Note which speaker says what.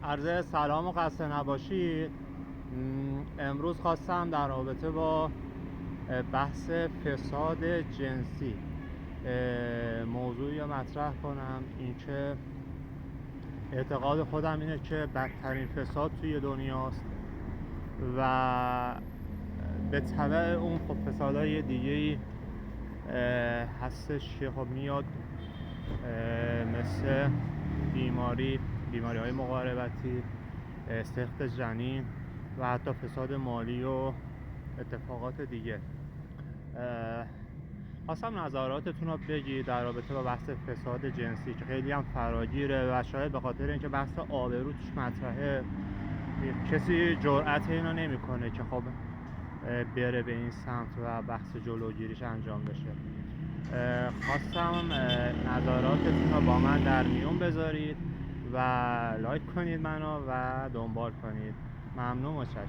Speaker 1: عرض سلام و خسته نباشید. امروز خواستم در رابطه با بحث فساد جنسی موضوعی مطرح کنم. اینکه اعتقاد خودم اینه که بدترین فساد توی دنیاست و به تبع اون خب فسادهای دیگه‌ای هستش که خب میاد مثل بیماری‌های مقاربتی، سقط جنین و حتی فساد مالی و اتفاقات دیگه. خواستم نظراتتون رو بگید در رابطه با بحث فساد جنسی که خیلی هم فراگیره و شاید به خاطر اینکه بحث آبرو توش مطرحه کسی جرأت اینو نمیکنه که خب بره به این سمت و بحث جلوگیریش انجام بشه. خواستم نظراتتون رو با من در میون بذارید و لایک کنید منو و دنبال کنید. ممنون، متشکرم.